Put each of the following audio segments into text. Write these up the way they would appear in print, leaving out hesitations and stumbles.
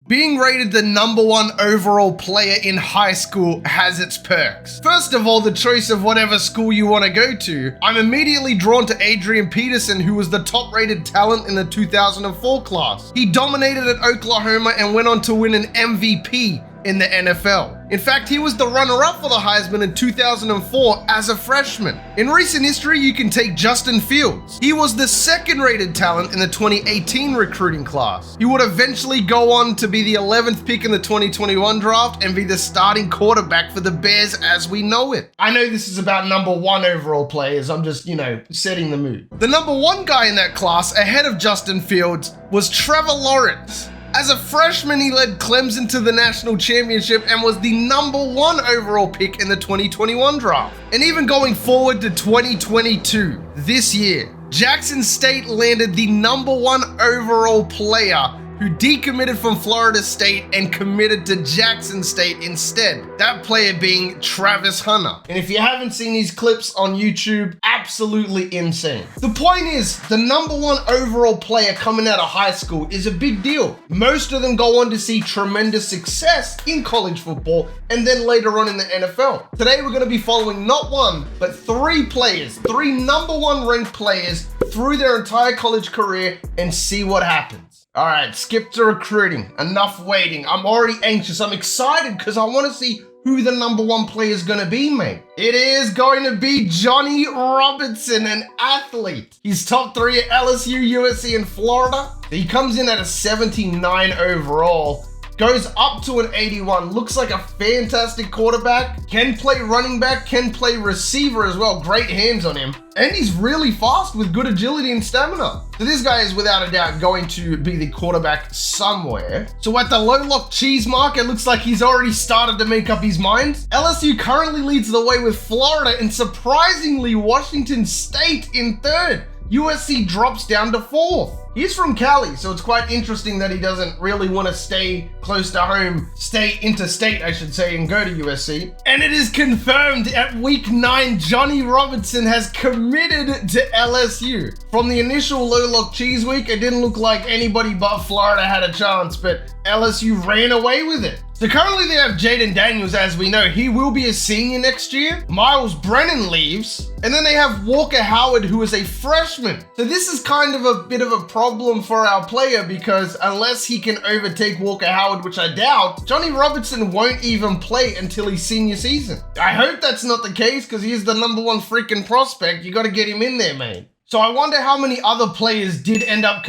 Being rated the #1 overall player in high school has its perks. First of all, the choice of whatever school you want to go to. I'm immediately drawn to Adrian Peterson, who was the top rated talent in the 2004 class. He dominated at Oklahoma and went on to win an MVP in the NFL. In fact, he was the runner-up for the Heisman in 2004 as a freshman. In recent history, you can take Justin Fields. He was the second-rated talent in the 2018 recruiting class. He would eventually go on to be the 11th pick in the 2021 draft and be the starting quarterback for the Bears as we know it. I know this is about #1 overall players. I'm just, setting the mood. The #1 guy in that class ahead of Justin Fields was Trevor Lawrence. As a freshman, he led Clemson to the national championship and was the #1 overall pick in the 2021 draft. And even going forward to 2022, this year, Jackson State landed the #1 overall player who decommitted from Florida State and committed to Jackson State instead. That player being Travis Hunter. And if you haven't seen these clips on YouTube, absolutely insane. The point is, the #1 overall player coming out of high school is a big deal. Most of them go on to see tremendous success in college football and then later on in the NFL. Today we're going to be following not one, but three #1 ranked players through their entire college career and see what happens. All right, skip to recruiting. Enough waiting. I'm already anxious. I'm excited because I want to see who the #1 player is going to be, mate. It is going to be Johnny Robertson, an athlete. He's top 3 at LSU, USC, and Florida. He comes in at a 79 overall. Goes up to an 81, looks like a fantastic quarterback, can play running back, can play receiver as well, great hands on him, and he's really fast with good agility and stamina. So this guy is without a doubt going to be the quarterback somewhere. So at the low lock cheese mark, it looks like he's already started to make up his mind. LSU currently leads the way with Florida, and surprisingly, Washington State in 3rd. USC drops down to 4th. He's from Cali, so it's quite interesting that he doesn't really want to stay close to home, stay interstate, I should say, and go to USC. And it is confirmed at week 9, Johnny Robertson has committed to LSU. From the initial low lock cheese week, it didn't look like anybody but Florida had a chance, but LSU ran away with it. So currently they have Jaden Daniels, as we know. He will be a senior next year. Miles Brennan leaves. And then they have Walker Howard, who is a freshman. So this is kind of a bit of a problem for our player because unless he can overtake Walker Howard, which I doubt, Johnny Robertson won't even play until his senior season. I hope that's not the case because he is the #1 freaking prospect. You got to get him in there, man. So I wonder how many other players did end up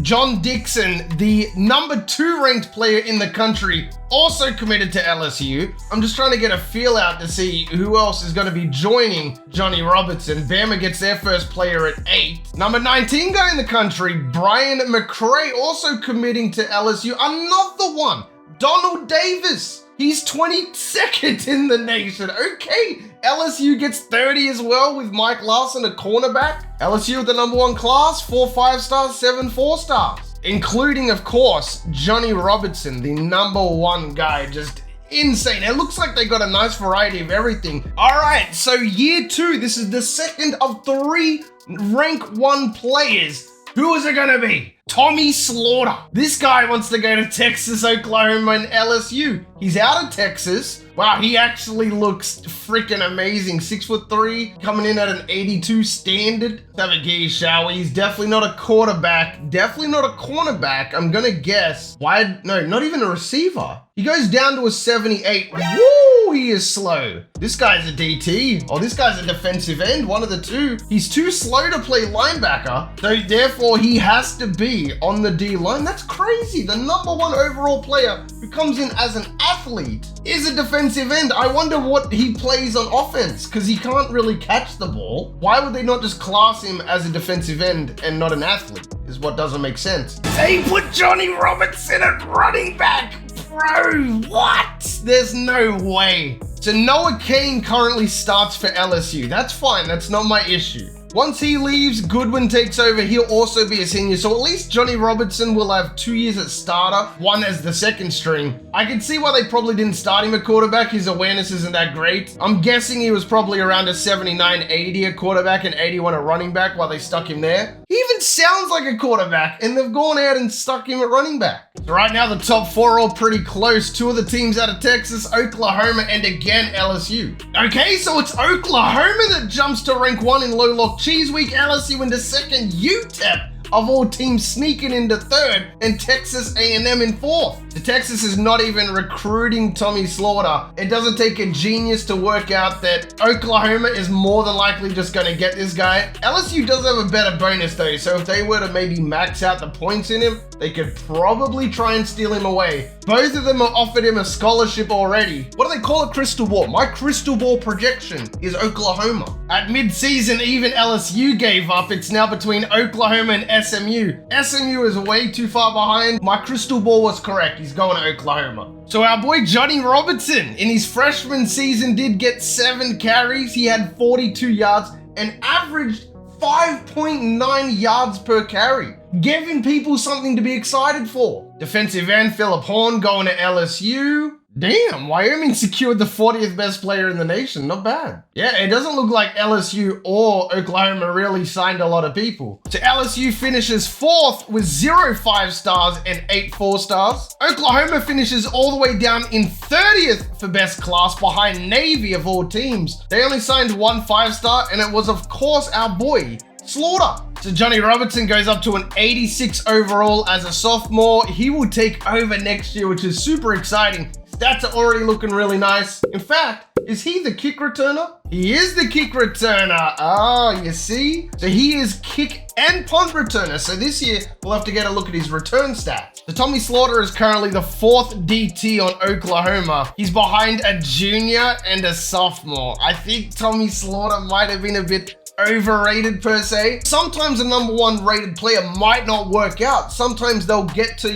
John Dixon, the #2 ranked player in the country, also committed to LSU. I'm just trying to get a feel out to see who else is going to be joining Johnny Robertson. Bama gets their first player at 8. #19 guy in the country, Brian McGrath, also committing to LSU. Another one, Donald Davis. He's 22nd in the nation. Okay, LSU gets 30 as well with Mike Larson, a cornerback. LSU with the #1 class, 4 5-stars, 7 4-stars. Including, of course, Johnny Robertson, the #1 guy. Just insane. It looks like they got a nice variety of everything. All right, so year 2, this is the second of 3 rank 1 players. Who is it gonna be? Tommy Slaughter. This guy wants to go to Texas, Oklahoma, and LSU. He's out of Texas. Wow, he actually looks freaking amazing. 6'3", coming in at an 82 standard. Let's have a gaze, shall we? He's definitely not a quarterback. Definitely not a cornerback. I'm gonna guess. Why? No, not even a receiver. He goes down to a 78. Woo, he is slow. This guy's a DT. Oh, this guy's a defensive end, one of the two. He's too slow to play linebacker, so therefore he has to be on the D line. That's crazy. The #1 overall player who comes in as an athlete is a defensive end. I wonder what he plays on offense because he can't really catch the ball. Why would they not just class him as a defensive end and not an athlete? Is what doesn't make sense. They put Johnny Robertson at running back. Bro, what? There's no way. So Noah Cain currently starts for LSU. That's fine. That's not my issue. Once he leaves, Goodwin takes over. He'll also be a senior. So at least Johnny Robertson will have 2 years at starter, 1 as the second string. I can see why they probably didn't start him at quarterback. His awareness isn't that great. I'm guessing he was probably around a 79, 80 at quarterback and 81 at running back while they stuck him there. He even sounds like a quarterback, and they've gone out and stuck him at running back. So right now, the top four are all pretty close. Two of the teams out of Texas, Oklahoma, and again, LSU. Okay, so it's Oklahoma that jumps to rank 1 in Low Lock Cheese Week, LSU into second, UTEP of all teams sneaking into third, and Texas A&M in fourth. The Texas is not even recruiting Tommy Slaughter. It doesn't take a genius to work out that Oklahoma is more than likely just going to get this guy. LSU does have a better bonus though, so if they were to maybe max out the points in him, they could probably try and steal him away. Both of them have offered him a scholarship already. What do they call it? Crystal ball. My crystal ball projection is Oklahoma. At mid-season, even LSU gave up. It's now between Oklahoma and SMU. SMU is way too far behind. My crystal ball was correct. He's going to Oklahoma. So our boy Johnny Robertson in his freshman season did get 7 carries. He had 42 yards and averaged 5.9 yards per carry, giving people something to be excited for. Defensive end Phillip Horn going to LSU. Damn, Wyoming secured the 40th best player in the nation. Not bad. Yeah, it doesn't look like LSU or Oklahoma really signed a lot of people. So LSU finishes 4th with 0 5-stars and 8 4-stars. Oklahoma finishes all the way down in 30th for best class behind Navy of all teams. They only signed 1 5-star, and it was of course our boy Slaughter. So Johnny Robertson goes up to an 86 overall as a sophomore. He will take over next year, which is super exciting. Stats are already looking really nice. In fact, is he the kick returner? He is the kick returner. Oh, you see? So he is kick and punt returner. So this year, we'll have to get a look at his return stats. So Tommy Slaughter is currently the 4th DT on Oklahoma. He's behind a junior and a sophomore. I think Tommy Slaughter might have been a bit overrated per se. Sometimes a number 1 rated player might not work out. Sometimes they'll get to,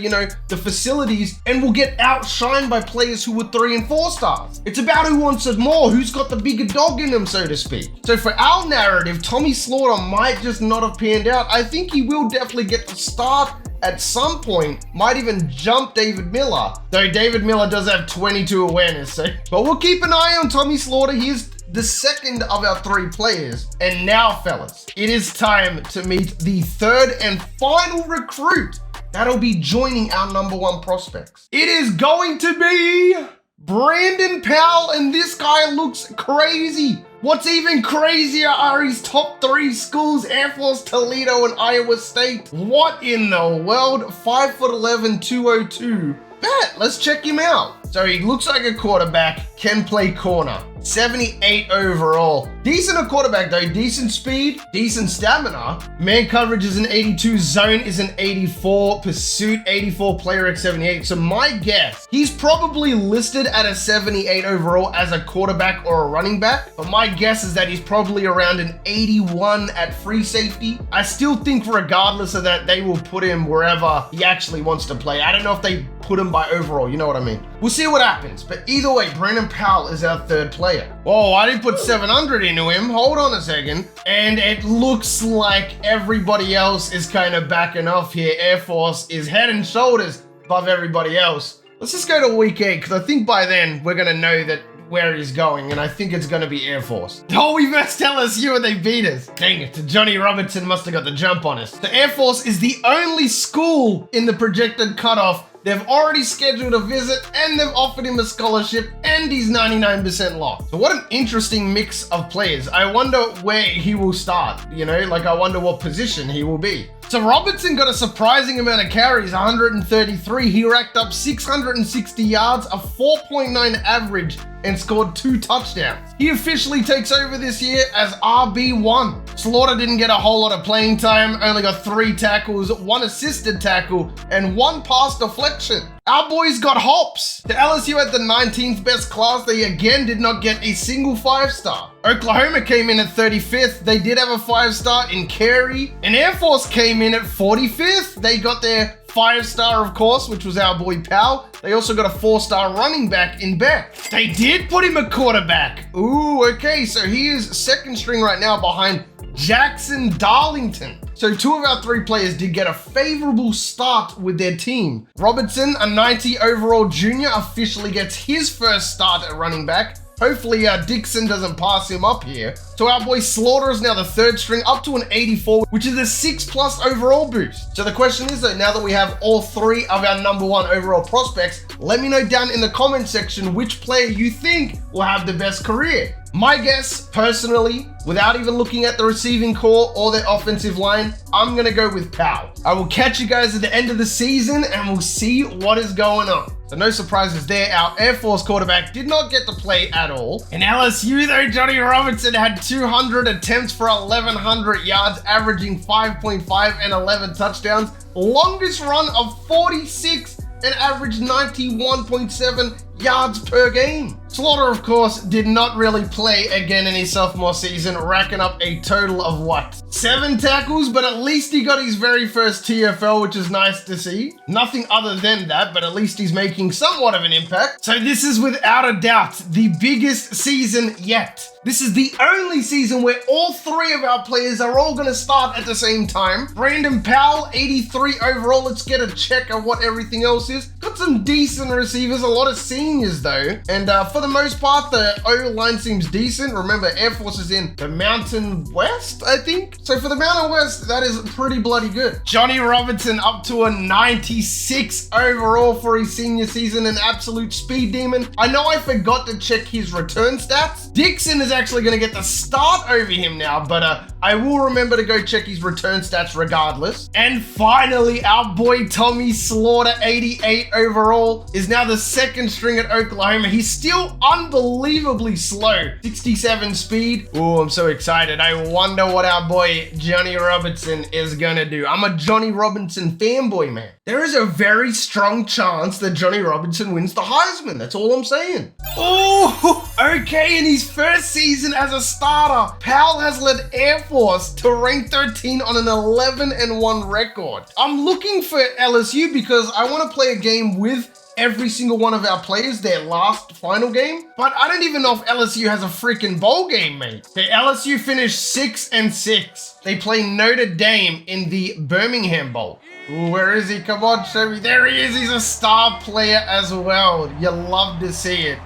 the facilities and will get outshined by players who were 3 and 4 stars. It's about who wants it more, who's got the bigger dog in them, so to speak. So for our narrative, Tommy Slaughter might just not have panned out. I think he will definitely get to start at some point, might even jump David Miller, though David Miller does have 22 awareness. But we'll keep an eye on Tommy Slaughter. He's the second of our 3 players. And now, fellas, it is time to meet the 3rd and final recruit that'll be joining our number 1 prospects. It is going to be Brandon Powell, and this guy looks crazy. What's even crazier are his top 3 schools, Air Force, Toledo, and Iowa State. What in the world? 5'11", 202. Bet, let's check him out. So he looks like a quarterback, can play corner. 78 overall. Decent at quarterback though, decent speed, decent stamina. Man coverage is an 82, zone is an 84, pursuit 84, player X 78. So my guess, he's probably listed at a 78 overall as a quarterback or a running back, but my guess is that he's probably around an 81 at free safety. I still think regardless of that, they will put him wherever he actually wants to play. I don't know if they put him by overall, you know what I mean? We'll see what happens, but either way, Brandon Powell is our 3rd player. Whoa, I didn't put 700 into him. Hold on a second. And it looks like everybody else is kind of backing off here. Air Force is head and shoulders above everybody else. Let's just go to week 8, because I think by then we're going to know that where he's going, and I think it's going to be Air Force. Oh, we must LSU and they beat us. Dang it, Johnny Robertson must have got the jump on us. The Air Force is the only school in the projected cutoff. They've already scheduled a visit, and they've offered him a scholarship, and he's 99% locked. So what an interesting mix of players. I wonder where he will start, I wonder what position he will be. So Robertson got a surprising amount of carries, 133. He racked up 660 yards, a 4.9 average, and scored 2 touchdowns. He officially takes over this year as RB1. Slaughter didn't get a whole lot of playing time, only got 3 tackles, 1 assisted tackle, and 1 pass deflection. Our boys got hops. The LSU had the 19th best class. They again did not get a single 5-star. Oklahoma came in at 35th. They did have a 5-star in Carey. And Air Force came in at 45th. They got their 5-star, of course, which was our boy Powell. They also got a 4-star running back in Beck. They did put him a quarterback. Ooh, okay, so he is 2nd string right now behind Jackson Darlington. So 2 of our 3 players did get a favorable start with their team. Robertson, a 90 overall junior, officially gets his first start at running back. Hopefully Dixon doesn't pass him up here. So our boy Slaughter is now the 3rd string, up to an 84, which is a 6+ overall boost. So the question is though, now that we have all 3 of our #1 overall prospects, let me know down in the comment section which player you think will have the best career. My guess, personally, without even looking at the receiving core or their offensive line, I'm gonna go with Powell. I will catch you guys at the end of the season and we'll see what is going on. So no surprises there. Our Air Force quarterback did not get to play at all. In LSU though, Johnny Robertson had 200 attempts for 1,100 yards, averaging 5.5 and 11 touchdowns. Longest run of 46 and averaged 91.7 yards per game. Slaughter, of course, did not really play again in his sophomore season, racking up a total of what? 7 tackles, but at least he got his very first TFL, which is nice to see. Nothing other than that, but at least he's making somewhat of an impact. So this is without a doubt the biggest season yet. This is the only season where all 3 of our players are all going to start at the same time. Brandon Powell, 83 overall. Let's get a check of what everything else is. Got some decent receivers, a lot of seniors though. And for the most part, the O-line seems decent. Remember, Air Force is in the Mountain West, I think. So for the Mountain West, that is pretty bloody good. Johnny Robertson up to a 96 overall for his senior season, an absolute speed demon. I know I forgot to check his return stats. Dixon is actually going to get the start over him now, but I will remember to go check his return stats regardless. And finally, our boy Tommy Slaughter, 88 overall, is now the 2nd string at Oklahoma. He's still unbelievably slow, 67 speed. Oh, I'm so excited. I wonder what our boy Johnny Robertson is gonna do. I'm a Johnny Robertson fanboy, man. There is a very strong chance that Johnny Robertson wins the Heisman. That's all I'm saying. Oh, okay. In his first season as a starter, Powell has led Air Force to rank 13 on an 11-1 record. I'm looking for LSU because I want to play a game with every single one of our players, their last final game. But I don't even know if LSU has a freaking bowl game, mate. The LSU finished 6-6. They play Notre Dame in the Birmingham Bowl. Ooh, where is he? Come on, show me. There he is. He's a star player as well. You love to see it.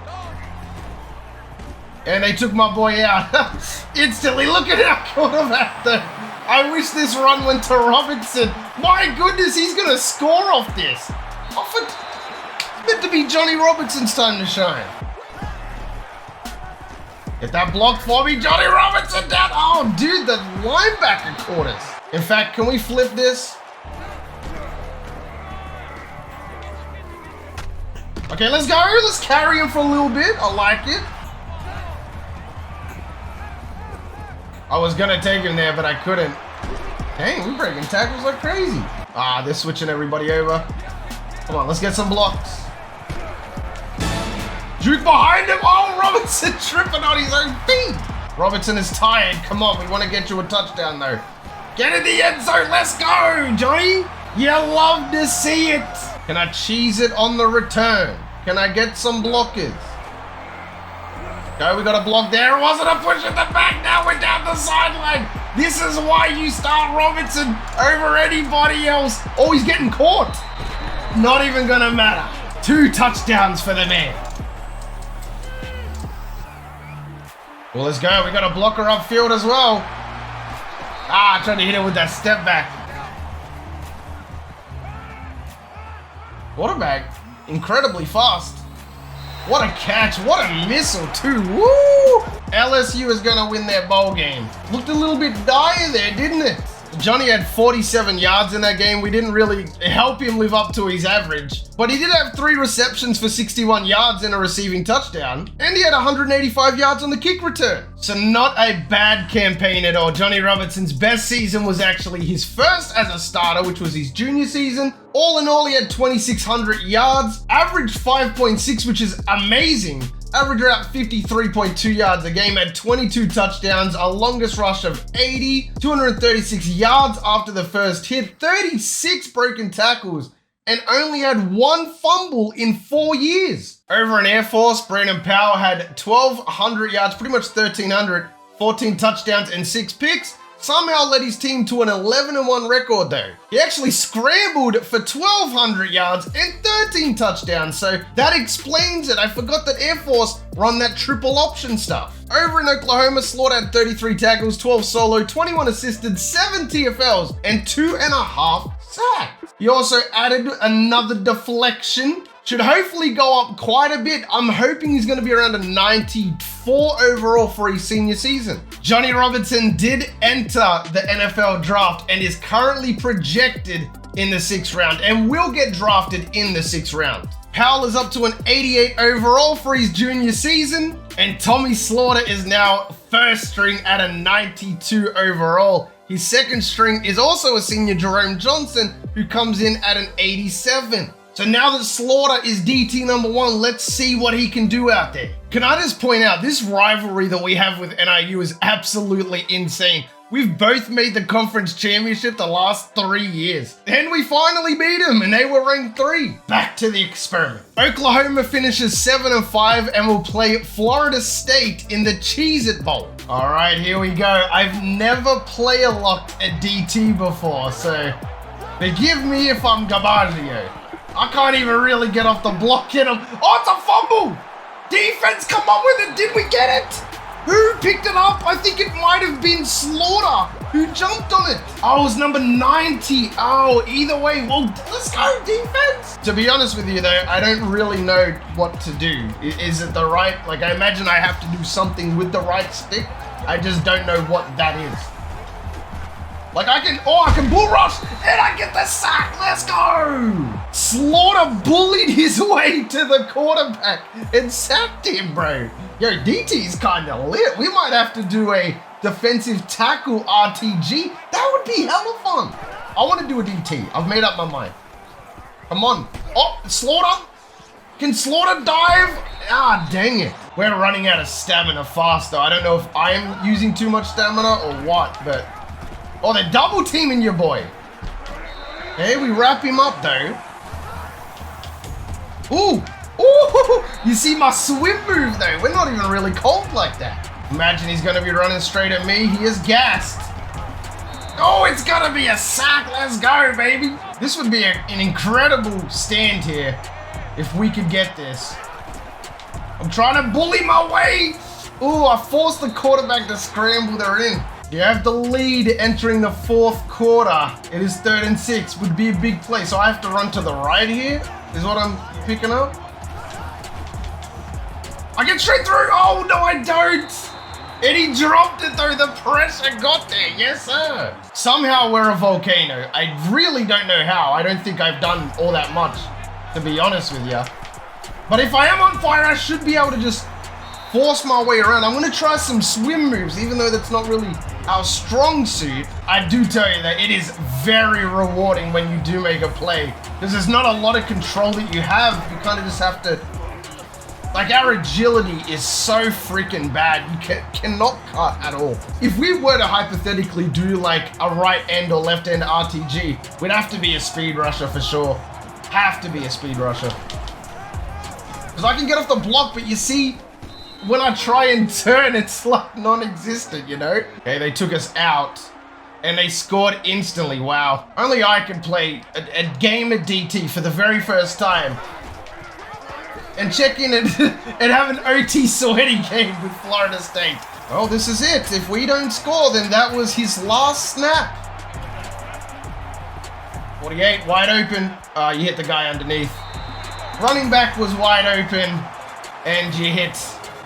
And they took my boy out instantly. Look at our quarterback though. I wish this run went to Robertson. My goodness, he's going to score off this. Meant to be Johnny Robertson's time to shine. Get that block for me, Johnny Robertson down. Oh, dude, the linebacker caught us. In fact, can we flip this? Okay, let's go. Let's carry him for a little bit. I like it. I was gonna take him there, but I couldn't. Dang, we're breaking tackles like crazy. Ah, they're switching everybody over. Come on, let's get some blocks. Juke behind him. Oh, Robertson tripping on his own feet. Robertson is tired. Come on, we want to get you a touchdown though. Get in the end zone. Let's go, Johnny. You love to see it. Can I cheese it on the return? Can I get some blockers? Go, we got a block there. It wasn't a push at the back. Now we're down the sideline. This is why you start Robertson over anybody else. Oh, he's getting caught. Not even gonna matter. 2 touchdowns for the man. Well, let's go. We got a blocker upfield as well. Ah, trying to hit it with that step back. Quarterback, incredibly fast. What a catch. What a missile too. Woo! LSU is going to win their bowl game. Looked a little bit dire there, didn't it? Johnny had 47 yards in that game. We didn't really help him live up to his average. But he did have 3 receptions for 61 yards and a receiving touchdown. And he had 185 yards on the kick return. So not a bad campaign at all. Johnny Robertson's best season was actually his first as a starter, which was his junior season. All in all, he had 2,600 yards, averaged 5.6, which is amazing. Averaged around 53.2 yards a game, had 22 touchdowns, a longest rush of 80, 236 yards after the first hit, 36 broken tackles, and only had 1 fumble in 4 years. Over in Air Force, Brandon Powell had 1,200 yards, pretty much 1,300, 14 touchdowns and 6 picks. somehow led his team to an 11-1 record though. He actually scrambled for 1,200 yards and 13 touchdowns, so that explains it. I forgot that Air Force run that triple option stuff. Over in Oklahoma, Slaughter had 33 tackles, 12 solo, 21 assisted, 7 TFLs, and 2.5 sacks. He also added another deflection. Should hopefully go up quite a bit. I'm hoping he's going to be around a 94 overall for his senior season. Johnny Robertson did enter the NFL draft and is currently projected in the 6th round and will get drafted in the 6th round. Powell is up to an 88 overall for his junior season, and Tommy Slaughter is now 1st string at a 92 overall. His 2nd string is also a senior, Jerome Johnson, who comes in at an 87. So now that Slaughter is DT number 1, let's see what he can do out there. Can I just point out, this rivalry that we have with NIU is absolutely insane. We've both made the conference championship the last 3 years. And we finally beat them, and they were ranked 3. Back to the experiment. Oklahoma finishes 7-5 and will play Florida State in the Cheez-It Bowl. All right, here we go. I've never player-locked a DT before, so forgive me if I'm Gabaggio. I can't even really get off the block in him. Oh, it's a fumble! Defense, come on with it. Did we get it? Who picked it up? I think it might have been Slaughter who jumped on it. Oh, it was number 90. Oh, either way, well, let's go, defense. To be honest with you, though, I don't really know what to do. Is it the right, like, I imagine I have to do something with the right stick. I just don't know what that is. Like I can bull rush and I get the sack. Let's go. Slaughter bullied his way to the quarterback and sacked him, bro. Yo, DT's kind of lit. We might have to do a defensive tackle RTG. That would be hella fun. I want to do a DT. I've made up my mind. Come on. Oh, Slaughter. Can Slaughter dive? Ah, dang it. We're running out of stamina faster. I don't know if I'm using too much stamina or what, but... Oh, they're double teaming your boy. Hey, we wrap him up though. Ooh, ooh, you see my swim move though. We're not even really cold like that. Imagine he's gonna be running straight at me. He is gassed. Oh, it's gonna be a sack. Let's go, baby. This would be an incredible stand here if we could get this. I'm trying to bully my way. Ooh, I forced the quarterback to scramble. They're in. You have the lead entering the 4th quarter. It is 3rd and 6. Would be a big play. So I have to run to the right here, is what I'm picking up. I get straight through. Oh, no, I don't. And he dropped it though. The pressure got there. Yes, sir. Somehow we're a volcano. I really don't know how. I don't think I've done all that much, to be honest with you. But if I am on fire, I should be able to just force my way around. I'm going to try some swim moves, even though that's not really our strong suit. I do tell you that it is very rewarding when you do make a play, because there's not a lot of control that you have. You kind of just have to, like, our agility is so freaking bad. You cannot cut at all. If we were to hypothetically do like a right end or left end RTG, we'd have to be a speed rusher for sure. Have to be a speed rusher. Because I can get off the block, but you see, when I try and turn, it's like non-existent, you know? Okay, they took us out and they scored instantly. Wow. Only I can play a game of DT for the very first time and check in and have an OT sweaty game with Florida State. Well, this is it. If we don't score, then that was his last snap. 48, wide open. You hit the guy underneath. Running back was wide open and you hit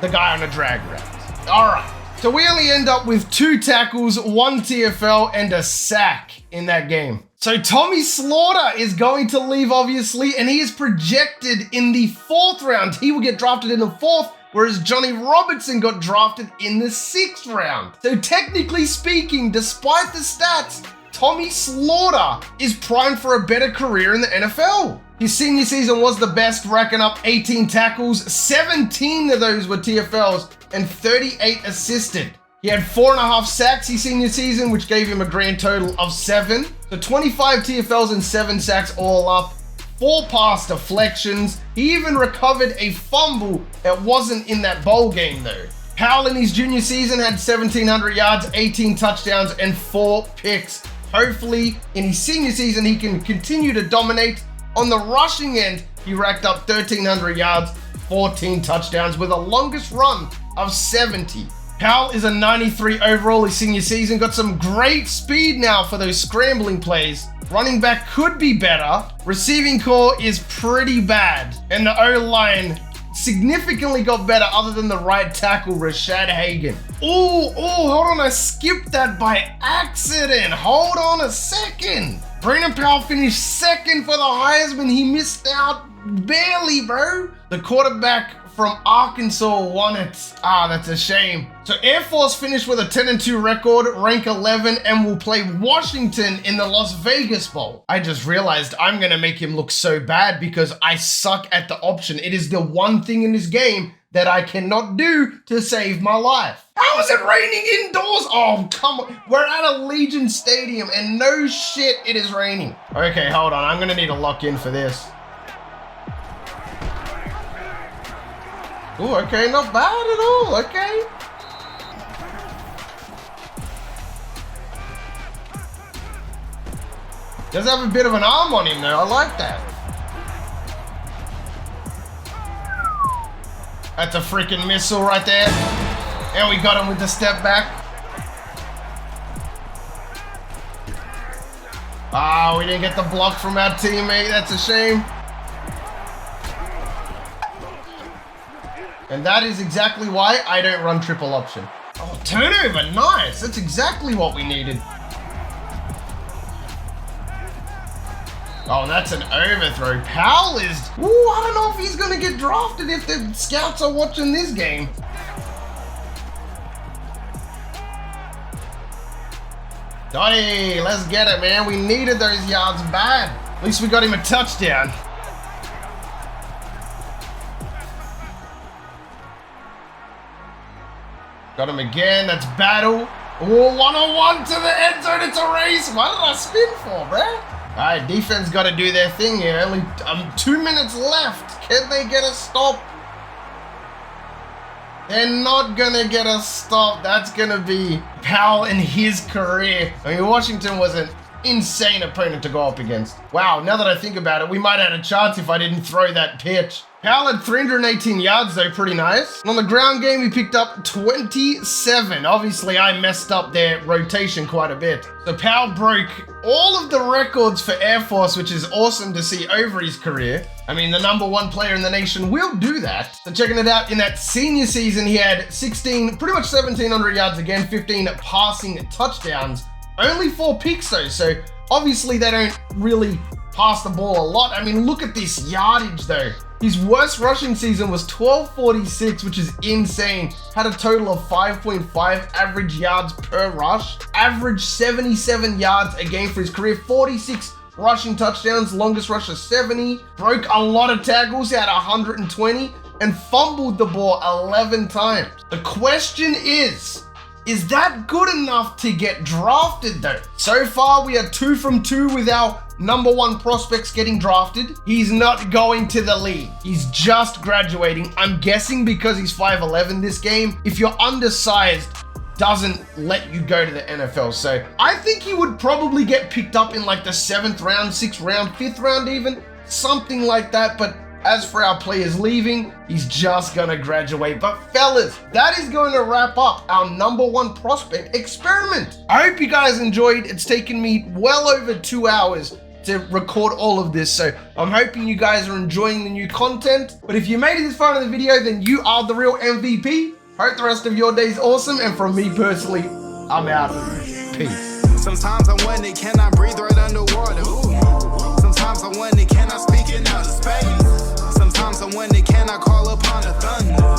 the guy on a drag route. All right, so we only end up with 2 tackles, 1 TFL, and a sack in that game. So Tommy Slaughter is going to leave, obviously, and he is projected in the 4th round. He will get drafted in the 4th, whereas Johnny Robertson got drafted in the 6th round. So technically speaking, despite the stats, Tommy Slaughter is primed for a better career in the NFL. His senior season was the best, racking up 18 tackles, 17 of those were TFLs, and 38 assisted. He had 4.5 sacks his senior season, which gave him a grand total of 7. So 25 TFLs and 7 sacks all up, 4 pass deflections. He even recovered a fumble that wasn't in that bowl game though. Powell in his junior season had 1,700 yards, 18 touchdowns, and 4 picks. Hopefully, in his senior season, he can continue to dominate. On the rushing end, he racked up 1,300 yards, 14 touchdowns with a longest run of 70. Powell is a 93 overall his senior season, got some great speed now for those scrambling plays. Running back could be better. Receiving core is pretty bad. And the O-line significantly got better other than the right tackle, Rashad Hagan. Oh, hold on, I skipped that by accident. Hold on a second. Brandon Powell finished second for the Heisman. He missed out barely, bro. The quarterback from Arkansas won it. That's a shame. So Air Force finished with a 10-2 record, rank 11, and will play Washington in the Las Vegas Bowl. I just realized I'm gonna make him look so bad because I suck at the option. It is the one thing in this game that I cannot do to save my life. How is it raining indoors? Oh, come on. We're at a Legion Stadium and no shit, it is raining. Okay, hold on. I'm gonna need to lock in for this. Oh, okay, not bad at all, okay. Does have a bit of an arm on him though, I like that. That's a freaking missile right there. And we got him with the step back. We didn't get the block from our teammate, that's a shame. And that is exactly why I don't run triple option. Oh, turnover, nice. That's exactly what we needed. Oh, that's an overthrow. Powell is... Ooh, I don't know if he's going to get drafted if the scouts are watching this game. Dottie, let's get it, man. We needed those yards bad. At least we got him a touchdown. Got him again, that's battle. Oh, 1-on-1 to the end zone, it's a race. What did I spin for, bruh? All right, defense got to do their thing here. Only 2 minutes left. Can they get a stop? They're not gonna get a stop. That's gonna be Powell in his career. I mean, Washington was an insane opponent to go up against. Wow, now that I think about it, we might have had a chance if I didn't throw that pitch. Powell had 318 yards though, pretty nice. And on the ground game, he picked up 27. Obviously, I messed up their rotation quite a bit. So Powell broke all of the records for Air Force, which is awesome to see over his career. I mean, the #1 player in the nation will do that. So checking it out, in that senior season, he had pretty much 1,700 yards again, 15 passing touchdowns. Only 4 picks though, so obviously they don't really pass the ball a lot. I mean, look at this yardage though. His worst rushing season was 1246, which is insane. Had a total of 5.5 average yards per rush. Averaged 77 yards a game for his career. 46 rushing touchdowns, longest rush of 70. Broke a lot of tackles, he had 120. And fumbled the ball 11 times. The question is that good enough to get drafted though? So far, we are 2 from 2 with our #1 prospects getting drafted. He's not going to the league. He's just graduating. I'm guessing because he's 5'11" this game. If you're undersized, doesn't let you go to the NFL. So I think he would probably get picked up in like the 7th round, 6th round, 5th round even, something like that. But as for our players leaving, he's just gonna graduate. But fellas, that is going to wrap up our #1 prospect experiment. I hope you guys enjoyed. It's taken me well over 2 hours to record all of this, so I'm hoping you guys are enjoying the new content. But if you made it this far in the video, then you are the real MVP. Hope the rest of your day is awesome, and from me personally, I'm out. Peace. Sometimes I wonder, can I breathe right underwater? Sometimes I wonder, can I speak in outer space? Sometimes I wonder, can I call upon the thunder?